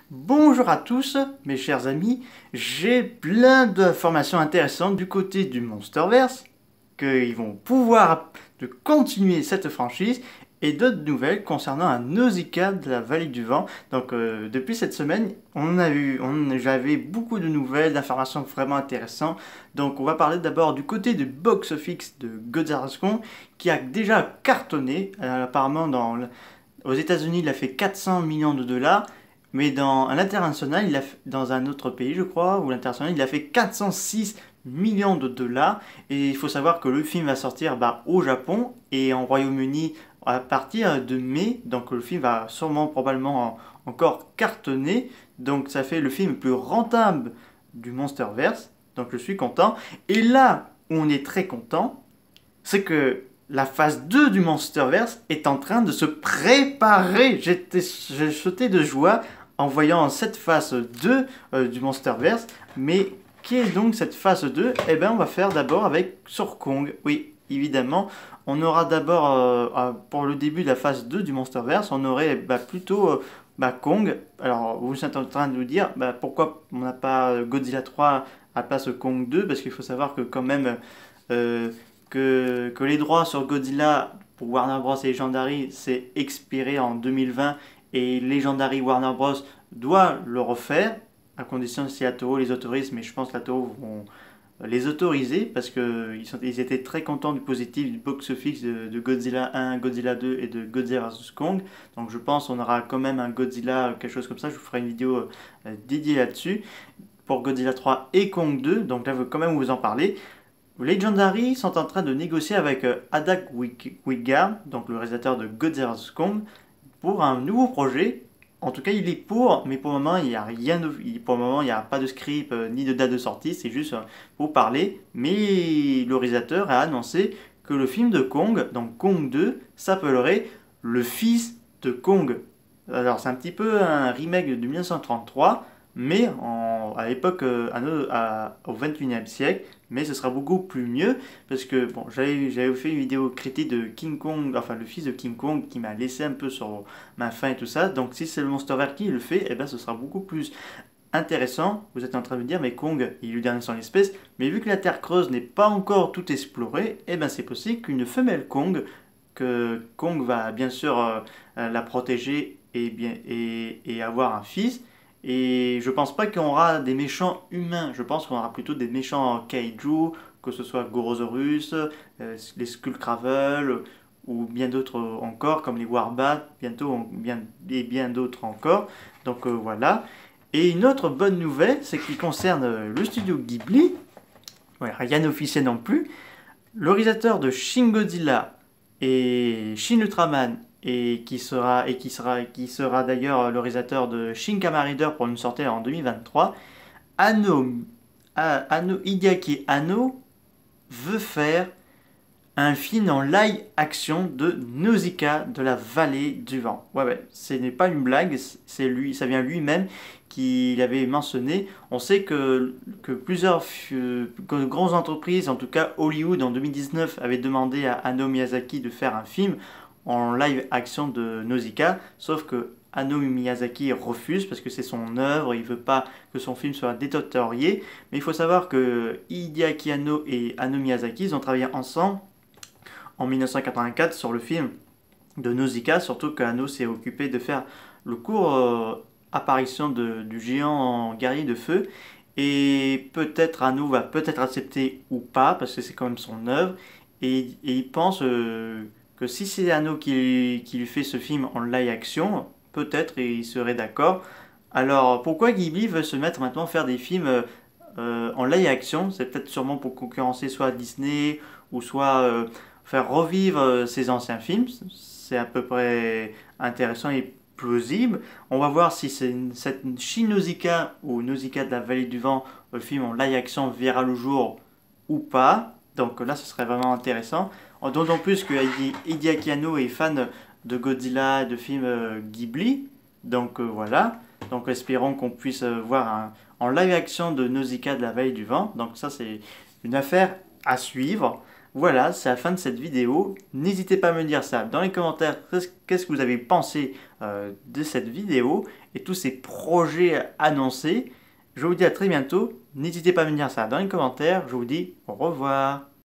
Bonjour à tous, mes chers amis. J'ai plein d'informations intéressantes du côté du Monsterverse, qu'ils vont pouvoir de continuer cette franchise, et d'autres nouvelles concernant un Nausicaa de la vallée du vent. Donc depuis cette semaine, j'avais beaucoup de nouvelles, d'informations vraiment intéressantes. Donc on va parler d'abord du côté du box-office de Godzilla Kong, qui a déjà cartonné. Apparemment aux États-Unis, il a fait 400 millions de dollars. Mais à l'international, dans un autre pays, je crois, ou l'international, il a fait 406 millions de dollars. Et il faut savoir que le film va sortir au Japon et en Royaume-Uni à partir de mai. Donc le film va sûrement, probablement encore cartonner. Donc ça fait le film le plus rentable du Monsterverse. Donc je suis content. Et là où on est très content, c'est que la phase 2 du Monsterverse est en train de se préparer. J'ai sauté de joie en voyant cette phase 2 du Monsterverse. Mais qui est donc cette phase 2? Eh bien, on va faire d'abord avec sur Kong. Oui, évidemment. On aura d'abord, pour le début de la phase 2 du Monsterverse, on aurait plutôt Kong. Alors, vous êtes en train de nous dire pourquoi on n'a pas Godzilla 3 à la place Kong 2, parce qu'il faut savoir que quand même... euh, que les droits sur Godzilla pour Warner Bros. Et Legendary c'est expiré en 2020 et Legendary Warner Bros. Doit le refaire, à condition si la Toho les autorise, mais je pense que la Toho vont les autoriser parce qu'ils étaient très contents du positif du box-office de Godzilla 1, Godzilla 2 et de Godzilla vs Kong. Donc je pense qu'on aura quand même un Godzilla, quelque chose comme ça. Je vous ferai une vidéo dédiée là-dessus pour Godzilla 3 et Kong 2. Donc là, je veux quand même vous en parler. Legendary sont en train de négocier avec Adak Wingard, donc le réalisateur de Godzilla vs Kong, pour un nouveau projet. En tout cas, il est pour, mais pour le moment, il n'y a rien pour le moment, il n'y a pas de script ni de date de sortie, c'est juste pour parler. Mais le réalisateur a annoncé que le film de Kong, donc Kong 2, s'appellerait Le Fils de Kong. Alors, c'est un petit peu un remake de 1933, mais à l'époque, au 21e siècle, mais ce sera beaucoup plus mieux parce que bon, j'avais fait une vidéo critique de King Kong, enfin le fils de King Kong qui m'a laissé un peu sur ma faim et tout ça. Donc si c'est le Monsterverse qui le fait, eh ben ce sera beaucoup plus intéressant. Vous êtes en train de me dire mais Kong il est le dernier de son espèce, mais vu que la Terre creuse n'est pas encore tout explorée, eh ben c'est possible qu'une femelle Kong que Kong va bien sûr la protéger et avoir un fils. Et je pense pas qu'on aura des méchants humains, je pense qu'on aura plutôt des méchants kaiju, que ce soit Gorosaurus, les Skullcravel, ou bien d'autres encore, comme les Warbats, bien d'autres encore. Donc voilà. Et une autre bonne nouvelle, c'est qui concerne le studio Ghibli, ouais, rien d'officiel non plus, le réalisateur de Shin Godzilla et Shin Ultraman qui sera d'ailleurs le réalisateur de Shin Kamen Rider pour une sortie en 2023, Hideaki Anno veut faire un film en live action de Nausicaa de la vallée du vent. Ouais, ce n'est pas une blague, c'est lui, ça vient lui-même qui l'avait mentionné. On sait que plusieurs grandes entreprises, en tout cas Hollywood en 2019, avaient demandé à Hayao Miyazaki de faire un film en live action de Nausicaa, sauf que Hayao Miyazaki refuse parce que c'est son œuvre, il veut pas que son film soit détotorié. Mais il faut savoir que Hideaki Anno et Hayao Miyazaki ils ont travaillé ensemble en 1984 sur le film de Nausicaa, surtout qu'Anno s'est occupé de faire le court apparition du géant guerrier de feu. Et peut-être Anno va peut-être accepter ou pas, parce que c'est quand même son œuvre. Et il pense que si c'est Anno qui lui fait ce film en live action, peut-être il serait d'accord. Alors pourquoi Ghibli veut se mettre maintenant à faire des films en live action? C'est peut-être sûrement pour concurrencer soit Disney ou soit faire revivre ses anciens films. C'est à peu près intéressant et plausible. On va voir si cette Shin Nausicaa ou Nausicaa de la vallée du vent, le film en live action verra le jour ou pas. Donc là, ce serait vraiment intéressant. D'autant plus que Hideaki Anno est fan de Godzilla et de films Ghibli. Donc voilà. Donc espérons qu'on puisse voir en live action de Nausicaa de la vallée du vent. Donc ça, c'est une affaire à suivre. Voilà, c'est la fin de cette vidéo. N'hésitez pas à me dire ça dans les commentaires, qu'est-ce que vous avez pensé de cette vidéo et tous ces projets annoncés. Je vous dis à très bientôt. N'hésitez pas à me dire ça dans les commentaires. Je vous dis au revoir.